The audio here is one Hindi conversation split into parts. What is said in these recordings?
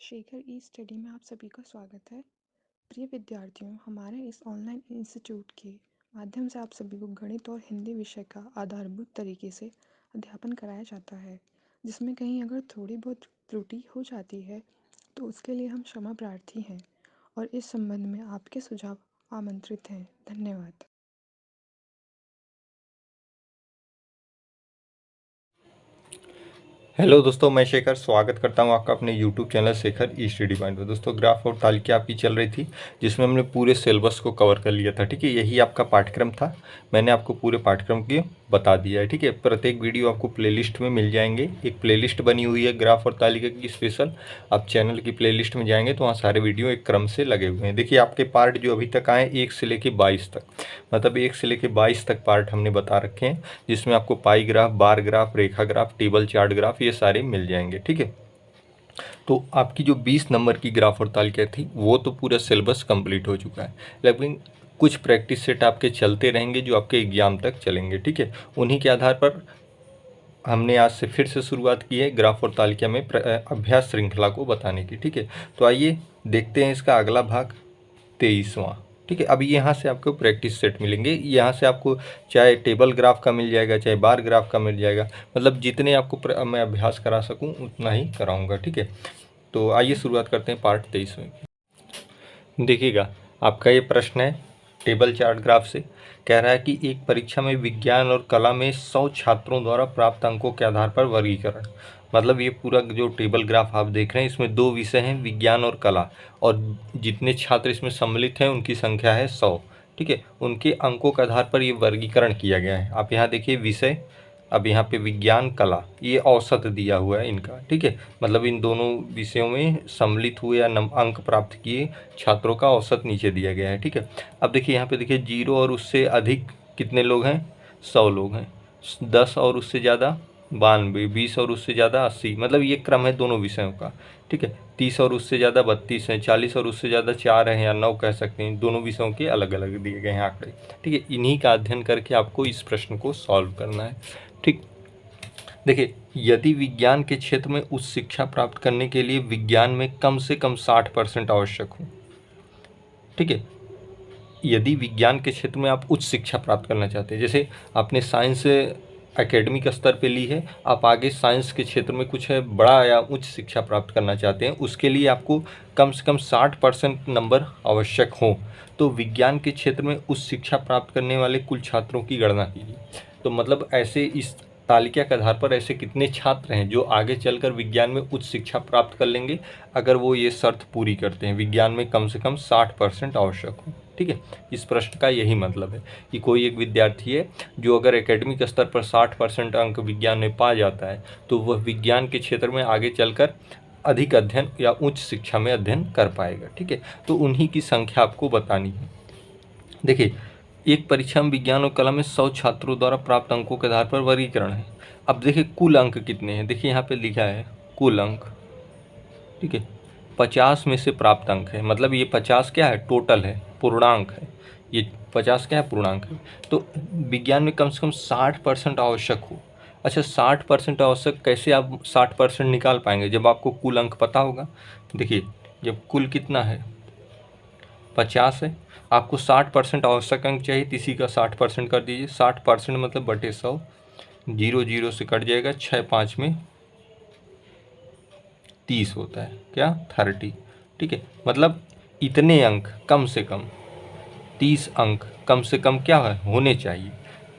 शेखर ई स्टडी में आप सभी का स्वागत है। प्रिय विद्यार्थियों, हमारे इस ऑनलाइन इंस्टीट्यूट के माध्यम से आप सभी को गणित और हिंदी विषय का आधारभूत तरीके से अध्यापन कराया जाता है, जिसमें कहीं अगर थोड़ी बहुत त्रुटि हो जाती है तो उसके लिए हम क्षमा प्रार्थी हैं और इस संबंध में आपके सुझाव आमंत्रित हैं। धन्यवाद। हेलो दोस्तों, मैं शेखर स्वागत करता हूं आपका अपने यूट्यूब चैनल शेखर ई स्टडी पॉइंट पर। दोस्तों, ग्राफ और तालिका आपकी चल रही थी, जिसमें हमने पूरे सिलेबस को कवर कर लिया था। ठीक है, यही आपका पाठ्यक्रम था। मैंने आपको पूरे पाठ्यक्रम की बता दिया है। ठीक है, प्रत्येक वीडियो आपको प्लेलिस्ट में मिल जाएंगे। एक प्लेलिस्ट बनी हुई है ग्राफ और तालिका की स्पेशल। आप चैनल की प्लेलिस्ट में जाएंगे तो वहाँ सारे वीडियो एक क्रम से लगे हुए हैं। देखिए, आपके पार्ट जो अभी तक आए 1 से लेकर 22 तक, मतलब 1 से लेकर 22 तक पार्ट हमने बता रखे हैं, जिसमें आपको पाई ग्राफ, बार ग्राफ, रेखा ग्राफ, टेबल चार्ट ग्राफ ये सारे मिल जाएंगे। ठीक है, तो आपकी जो 20 नंबर की ग्राफ और तालिका थी वो तो पूरा सिलेबस कंप्लीट हो चुका है, लेकिन कुछ प्रैक्टिस सेट आपके चलते रहेंगे जो आपके एग्जाम तक चलेंगे। ठीक है, उन्हीं के आधार पर हमने आज से फिर से शुरुआत की है ग्राफ और तालिका में अभ्यास श्रृंखला को बताने की। ठीक है, तो आइए देखते हैं इसका अगला भाग 23वां। ठीक है, अभी यहाँ से आपको प्रैक्टिस सेट मिलेंगे। यहाँ से आपको चाहे टेबल ग्राफ का मिल जाएगा, चाहे बार ग्राफ का मिल जाएगा, मतलब जितने आपको मैं अभ्यास करा सकूँ उतना ही कराऊँगा। ठीक है, तो आइए शुरुआत करते हैं पार्ट 23वें की। देखिएगा, आपका ये प्रश्न है टेबल चार्ट ग्राफ से। कह रहा है कि एक परीक्षा में विज्ञान और कला में 100 छात्रों द्वारा प्राप्त अंकों के आधार पर वर्गीकरण। मतलब ये पूरा जो टेबल ग्राफ आप देख रहे हैं, इसमें 2 विषय हैं, विज्ञान और कला, और जितने छात्र इसमें सम्मिलित हैं उनकी संख्या है 100। ठीक है, उनके अंकों के आधार पर ये वर्गीकरण किया गया है। आप यहाँ देखिए विषय, अब यहाँ पे विज्ञान कला, ये औसत दिया हुआ है इनका। ठीक है, मतलब इन दोनों विषयों में सम्मिलित हुए या अंक प्राप्त किए छात्रों का औसत नीचे दिया गया है। ठीक है, अब देखिए यहाँ पे देखिए 0 और उससे अधिक कितने लोग हैं, 100 लोग हैं। 10 और उससे ज़्यादा 92, 20 और उससे ज़्यादा 80, मतलब ये क्रम है दोनों विषयों का। ठीक है, 30 और उससे ज़्यादा 32 हैं, 40 और उससे ज़्यादा 4 हैं या 9 कह सकते हैं। दोनों विषयों के अलग अलग दिए गए हैं आंकड़े। ठीक है, इन्हीं का अध्ययन करके आपको इस प्रश्न को सॉल्व करना है। ठीक, देखिए, यदि विज्ञान के क्षेत्र में उच्च शिक्षा प्राप्त करने के लिए विज्ञान में कम से कम 60% आवश्यक हो। ठीक है, यदि विज्ञान के क्षेत्र में आप उच्च शिक्षा प्राप्त करना चाहते हैं, जैसे आपने साइंस एकेडमिक स्तर पे ली है, आप आगे साइंस के क्षेत्र में कुछ है बड़ा या उच्च शिक्षा प्राप्त करना चाहते हैं, उसके लिए आपको कम से कम 60% नंबर आवश्यक हो। तो विज्ञान के क्षेत्र में उच्च शिक्षा प्राप्त करने वाले कुल छात्रों की गणना कीजिए। तो मतलब ऐसे इस तालिका के आधार पर ऐसे कितने छात्र हैं जो आगे चलकर विज्ञान में उच्च शिक्षा प्राप्त कर लेंगे, अगर वो ये शर्त पूरी करते हैं, विज्ञान में कम से कम 60% आवश्यक हो। ठीक है, इस प्रश्न का यही मतलब है कि कोई एक विद्यार्थी है जो अगर एकेडमिक स्तर पर 60% अंक विज्ञान में पा जाता है तो वह विज्ञान के क्षेत्र में आगे चलकर अधिक अध्ययन या उच्च शिक्षा में अध्ययन कर पाएगा। ठीक है, तो उन्हीं की संख्या आपको बतानी है। देखिए, एक परीक्षा में विज्ञान और कला में 100 छात्रों द्वारा प्राप्त अंकों के आधार पर वर्गीकरण है। अब देखिए कुल अंक कितने हैं, देखिए यहाँ पे लिखा है कुल अंक। ठीक है, 50 में से प्राप्त अंक है, मतलब ये 50 क्या है, टोटल है, पूर्णांक है। ये 50 क्या है, पूर्णांक है। तो विज्ञान में कम से कम 60% आवश्यक हो। अच्छा, 60% आवश्यक, कैसे आप 60% निकाल पाएंगे जब आपको कुल अंक पता होगा। देखिए, जब कुल कितना है 50 है, आपको 60% आवश्यक अंक चाहिए, तो इसी का 60% कर दीजिए। 60% मतलब बटे 100, 0 0 से कट जाएगा, 6 5 में 30 होता है, क्या 30। ठीक है, मतलब इतने अंक कम से कम 30 अंक कम से कम क्या है होने चाहिए।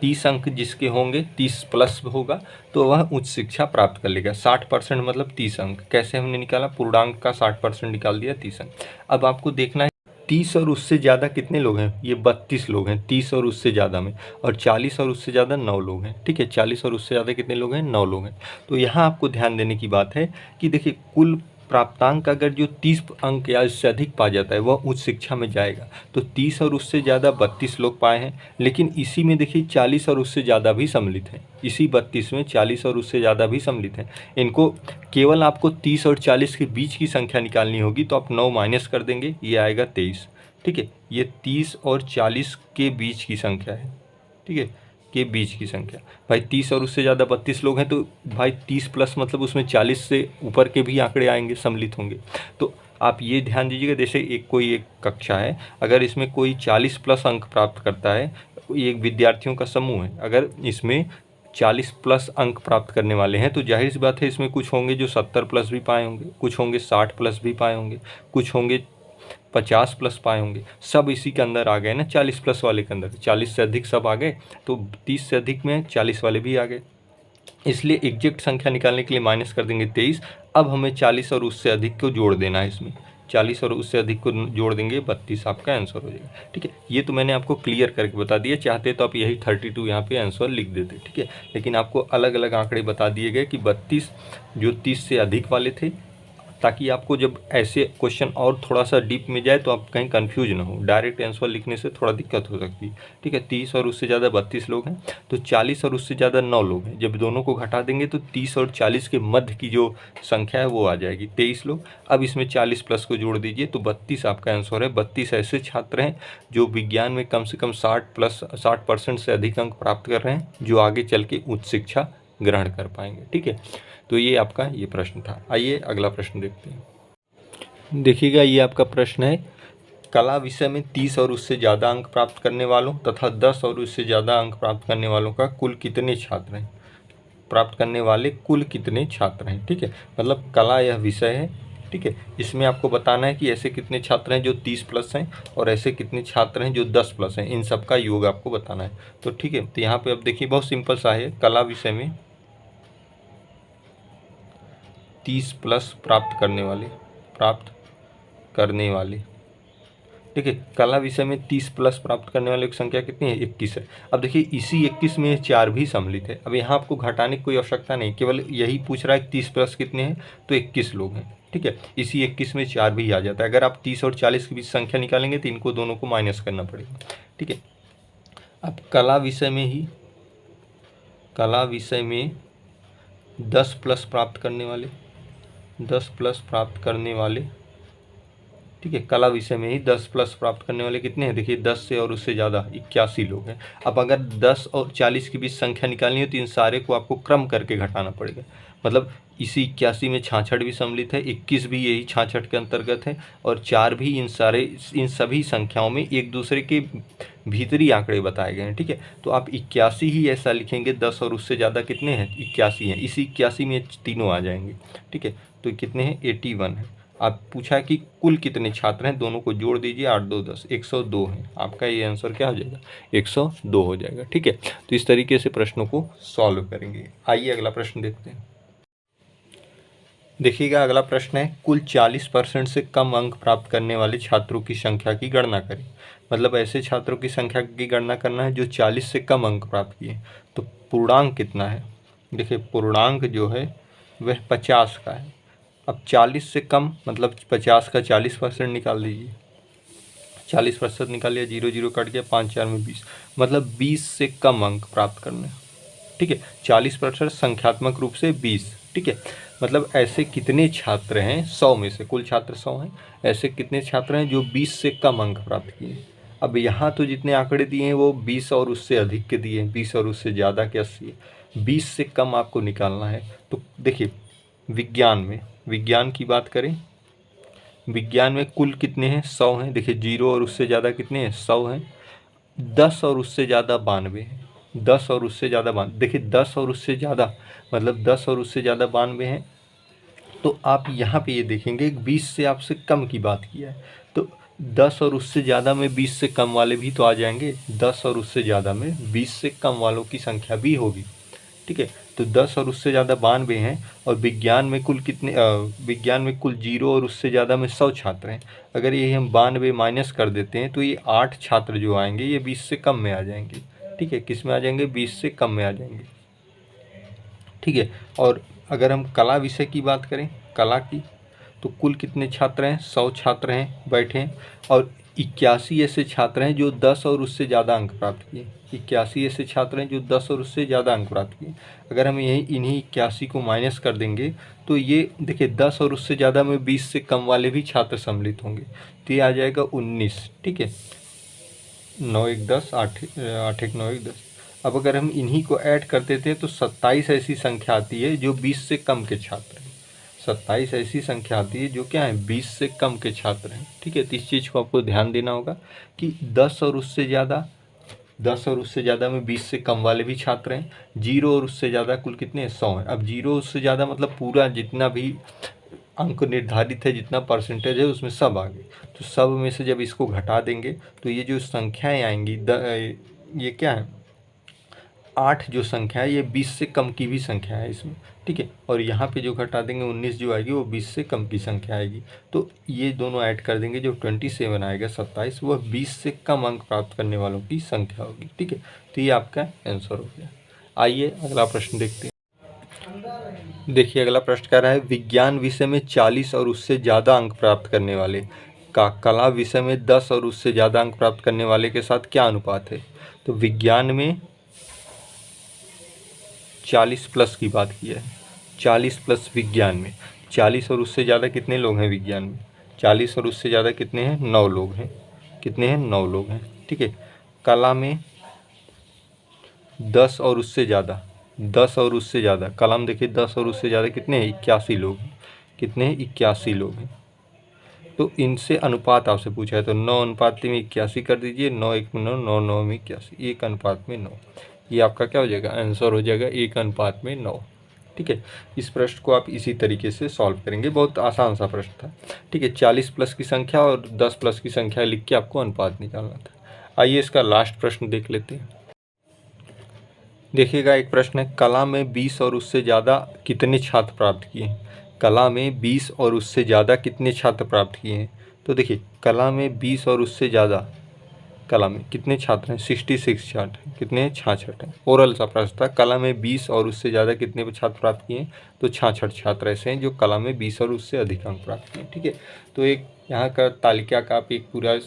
30 अंक जिसके होंगे, 30 प्लस होगा, तो वह उच्च शिक्षा प्राप्त कर लेगा। 60% मतलब 30 अंक, कैसे हमने निकाला, पूर्णांक का 60% निकाल दिया, 30 अंक। अब आपको देखना है 30 और उससे ज़्यादा कितने लोग हैं, ये 32 लोग हैं 30 और उससे ज़्यादा में, और 40 और उससे ज़्यादा 9 लोग हैं। ठीक है, 40 और उससे ज़्यादा कितने लोग हैं, 9 लोग हैं। तो यहाँ आपको ध्यान देने की बात है कि देखिए कुल प्राप्तांक अगर जो 30 अंक या इससे अधिक पा जाता है वह उच्च शिक्षा में जाएगा। तो 30 और उससे ज़्यादा 32 लोग पाए हैं, लेकिन इसी में देखिए 40 और उससे ज़्यादा भी सम्मिलित हैं। इसी 32 में 40 और उससे ज़्यादा भी सम्मिलित हैं। इनको केवल आपको 30 और 40 के बीच की संख्या निकालनी होगी, तो आप 9 माइनस कर देंगे, ये आएगा 23। ठीक है, ये 30 और 40 के बीच की संख्या है। ठीक है, के बीच की संख्या। भाई 30 और उससे ज़्यादा 32 लोग हैं तो भाई 30 प्लस मतलब उसमें 40 से ऊपर के भी आंकड़े आएंगे, सम्मिलित होंगे। तो आप ये ध्यान दीजिएगा, जैसे कोई एक कक्षा है, अगर इसमें कोई 40 प्लस अंक प्राप्त करता है, एक विद्यार्थियों का समूह है, अगर इसमें 40 प्लस अंक प्राप्त करने वाले हैं तो जाहिर सी बात है इसमें कुछ होंगे जो 70 प्लस भी पाए होंगे, कुछ होंगे 60 प्लस भी पाए होंगे, कुछ होंगे 50 प्लस पाए होंगे। सब इसी के अंदर आ गए ना, 40 प्लस वाले के अंदर। 40 से अधिक सब आ गए तो 30 से अधिक में 40 वाले भी आ गए। इसलिए एग्जैक्ट संख्या निकालने के लिए माइनस कर देंगे 23। अब हमें 40 और उससे अधिक को जोड़ देना है इसमें। 40 और उससे अधिक को जोड़ देंगे 32 आपका आंसर हो जाएगा। ठीक है, ये तो मैंने आपको क्लियर करके बता दिया। चाहते तो आप यही 32 यहाँ पे आंसर लिख देते। ठीक है, लेकिन आपको अलग अलग आंकड़े बता दिए गए कि 32 जो 30 से अधिक वाले थे, ताकि आपको जब ऐसे क्वेश्चन और थोड़ा सा डीप में जाए तो आप कहीं कंफ्यूज ना हो। डायरेक्ट आंसर लिखने से थोड़ा दिक्कत हो सकती है। ठीक है, 30 और उससे ज़्यादा 32 लोग हैं तो 40 और उससे ज़्यादा 9 लोग हैं। जब दोनों को घटा देंगे तो 30 और 40 के मध्य की जो संख्या है वो आ जाएगी 23 लोग। अब इसमें 40 प्लस को जोड़ दीजिए तो 32 आपका आंसर है। 32 ऐसे छात्र हैं जो विज्ञान में कम से कम 60% से अधिक अंक प्राप्त कर रहे हैं, जो आगे चल के उच्च शिक्षा ग्रहण कर पाएंगे। ठीक है, तो ये आपका ये प्रश्न था। आइए अगला प्रश्न देखते हैं। देखिएगा, ये आपका प्रश्न है, कला विषय में 30 और उससे ज़्यादा अंक प्राप्त करने वालों तथा 10 और उससे ज़्यादा अंक प्राप्त करने वालों का कुल कितने छात्र हैं? प्राप्त करने वाले कुल कितने छात्र हैं? ठीक है, मतलब कला यह विषय है। ठीक है, इसमें आपको बताना है कि ऐसे कितने छात्र हैं जो 30 प्लस हैं और ऐसे कितने छात्र हैं जो 10 प्लस हैं। इन सब का योग आपको बताना है। तो ठीक है, तो यहाँ पे अब देखिए बहुत सिंपल सा है। कला विषय में 30 प्लस प्राप्त करने वाले, ठीक है, कला विषय में 30 प्लस प्राप्त करने वाले की संख्या कितनी है? 21 है। अब देखिए इसी 21 में 4 भी सम्मिलित है। अब यहाँ आपको घटाने की कोई आवश्यकता नहीं, केवल यही पूछ रहा है 30 प्लस कितने हैं, तो 21 लोग हैं। ठीक है, इसी 21 में 4 भी आ जाता है। अगर आप 30 और 40 के बीच संख्या निकालेंगे तो इनको दोनों को माइनस करना पड़ेगा। ठीक है, अब कला विषय में 10 प्लस प्राप्त करने वाले, 10 प्लस प्राप्त करने वाले, ठीक है, कला विषय में ही 10 प्लस प्राप्त करने वाले कितने हैं? देखिए 10 से और उससे ज़्यादा 81 लोग हैं। अब अगर 10 और 40 के बीच संख्या निकालनी है तो इन सारे को आपको क्रम करके घटाना पड़ेगा। मतलब इसी 81 में 66 भी सम्मिलित है, 21 भी यही 66 के अंतर्गत है और 4 भी इन सभी संख्याओं में एक दूसरे के भीतरी आंकड़े बताए गए हैं। ठीक है, तो आप 81 ही ऐसा लिखेंगे। 10 और उससे ज़्यादा कितने हैं? 81 हैं। इसी 81 में तीनों आ जाएंगे। ठीक है, तो कितने हैं? 81 है। आप पूछा कि कुल कितने छात्र हैं, दोनों को जोड़ दीजिए, 8 2 10, 102 हैं। आपका ये आंसर क्या हो जाएगा? 102 हो जाएगा। ठीक है, तो इस तरीके से प्रश्नों को सॉल्व करेंगे। आइए अगला प्रश्न देखते हैं। देखिएगा, अगला प्रश्न है, कुल 40% से कम अंक प्राप्त करने वाले छात्रों की संख्या की गणना करें। मतलब ऐसे छात्रों की संख्या की गणना करना है जो 40 से कम अंक प्राप्त किए। तो पूर्णांक कितना है? देखिए पूर्णांक जो है वह 50 का है। अब 40 से कम मतलब 50 का 40% निकाल दीजिए। 40% निकाल लिया, 0 0 कट गया, 5 4 में 20, मतलब 20 से कम अंक प्राप्त करने। ठीक है, 40% संख्यात्मक रूप से 20। ठीक है, मतलब ऐसे कितने छात्र हैं 100 में से, कुल छात्र 100 हैं, ऐसे कितने छात्र हैं जो 20 से कम अंक प्राप्त किए। अब यहाँ तो जितने आंकड़े दिए हैं वो 20 और उससे अधिक के दिए हैं, 20 और उससे ज़्यादा के 80 है। 20 से कम आपको निकालना है। तो देखिए विज्ञान की बात करें, विज्ञान में कुल कितने हैं? 100 हैं। देखिए 0 और उससे ज़्यादा कितने हैं? 100 हैं। 10 और उससे ज़्यादा 92 हैं। 10 और उससे ज़्यादा देखिए 10 और उससे ज़्यादा मतलब 10 और उससे ज़्यादा 92 हैं। तो आप यहाँ पे ये देखेंगे 20 से आपसे कम की बात किया है, तो 10 और उससे ज़्यादा में 20 से कम वाले भी तो आ जाएंगे। 10 और उससे ज़्यादा में 20 से कम वालों की संख्या भी होगी। ठीक है, तो 10 और उससे ज़्यादा 92 हैं और विज्ञान में कुल कितने विज्ञान में कुल 0 और उससे ज़्यादा में 100 छात्र हैं। अगर ये हम 92 माइनस कर देते हैं तो ये 8 छात्र जो आएंगे ये 20 से कम में आ जाएंगे। ठीक है, किस में आ जाएंगे? 20 से कम में आ जाएंगे। ठीक है, और अगर हम कला विषय की बात करें, कला की, तो कुल कितने छात्र हैं? 100 छात्र हैं बैठे हैं और 81 ऐसे छात्र हैं जो 10 और उससे ज़्यादा अंक प्राप्त किए। 81 ऐसे छात्र हैं जो 10 और उससे ज़्यादा अंक प्राप्त किए। अगर हम इन्हीं 81 को माइनस कर देंगे तो ये देखिए 10 और उससे ज़्यादा में 20 से कम वाले भी छात्र सम्मिलित होंगे, तो ये आ जाएगा 19। ठीक है, 9 1 10, 8 8 1 9 1 10, अब अगर हम इन्हीं को ऐड कर देते हैं तो 27 ऐसी संख्या आती है जो 20 से कम के छात्र हैं। 27 ऐसी संख्या आती है जो क्या है, 20 से कम के छात्र हैं। ठीक है, तो इस चीज़ को आपको ध्यान देना होगा कि 10 और उससे ज़्यादा में 20 से कम वाले भी छात्र हैं। 0 और उससे ज़्यादा कुल कितने हैं, 100 हैं। अब 0 उससे ज़्यादा मतलब पूरा जितना भी अंक निर्धारित है, जितना परसेंटेज है उसमें सब आ गए। तो सब में से जब इसको घटा देंगे तो ये जो संख्याएं आएंगी ये क्या है, 8 जो संख्या है ये 20 से कम की भी संख्या है इसमें। ठीक है, और यहाँ पे जो घटा देंगे 19 जो आएगी वो 20 से कम की संख्या आएगी। तो ये दोनों ऐड कर देंगे, जो 27 आएगा 27, वह 20 से कम अंक प्राप्त करने वालों की संख्या होगी। ठीक है, तो ये आपका आंसर हो गया। आइए अगला प्रश्न देखते हैं। देखिए अगला प्रश्न कह रहा है, विज्ञान विषय में 40 और उससे ज़्यादा अंक प्राप्त करने वाले का कला विषय में 10 और उससे ज़्यादा अंक प्राप्त करने वाले के साथ क्या अनुपात है। तो विज्ञान में 40 प्लस की बात की है, 40 प्लस विज्ञान में 40 और उससे ज़्यादा कितने लोग हैं विज्ञान में, 40 और उससे ज़्यादा कितने हैं, 9 लोग हैं। कितने हैं, 9 लोग हैं। ठीक है, कला में 10 और उससे ज़्यादा, 10 और उससे ज़्यादा कला में देखिए 10 और उससे ज़्यादा कितने हैं, 81 लोग हैं। कितने हैं, 81 लोग हैं। तो इनसे अनुपात आपसे पूछा है तो 9 अनुपात में 81 कर दीजिए, 9 1 में 9, 9 9 में 81, 1 अनुपात में 9। ये आपका क्या हो जाएगा, आंसर हो जाएगा 1 अनुपात में 9। ठीक है, इस प्रश्न को आप इसी तरीके से सॉल्व करेंगे, बहुत आसान सा प्रश्न था। ठीक है, 40 प्लस की संख्या और 10 प्लस की संख्या लिख के आपको अनुपात निकालना था। आइए इसका लास्ट प्रश्न देख लेते हैं। देखिएगा एक प्रश्न है, कला में 20 और उससे ज़्यादा कितने छात्र प्राप्त किए हैं। कला में 20 और उससे ज़्यादा कितने छात्र प्राप्त किए हैं। तो देखिए कला में 20 और उससे ज़्यादा, कला में कितने छात्र हैं, 66 छात्र हैं। कितने हैं, 66 हैं। ओरल सा प्रश्न था, कला में 20 और उससे ज़्यादा कितने छात्र प्राप्त किए हैं, तो 66 छात्र ऐसे हैं जो कला में 20 और उससे अधिक अंक प्राप्त किए। ठीक है, तो एक यहाँ का तालिका का आप एक पूरा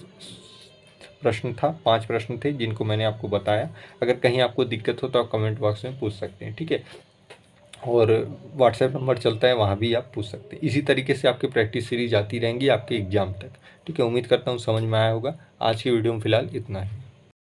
प्रश्न था, 5 प्रश्न थे जिनको मैंने आपको बताया। अगर कहीं आपको दिक्कत हो तो आप कमेंट बॉक्स में पूछ सकते हैं। ठीक है, और व्हाट्सएप नंबर चलता है, वहाँ भी आप पूछ सकते हैं। इसी तरीके से आपकी प्रैक्टिस सीरीज आती रहेंगी आपके एग्जाम तक। ठीक है, उम्मीद करता हूँ समझ में आया होगा। आज की वीडियो में फ़िलहाल इतना ही।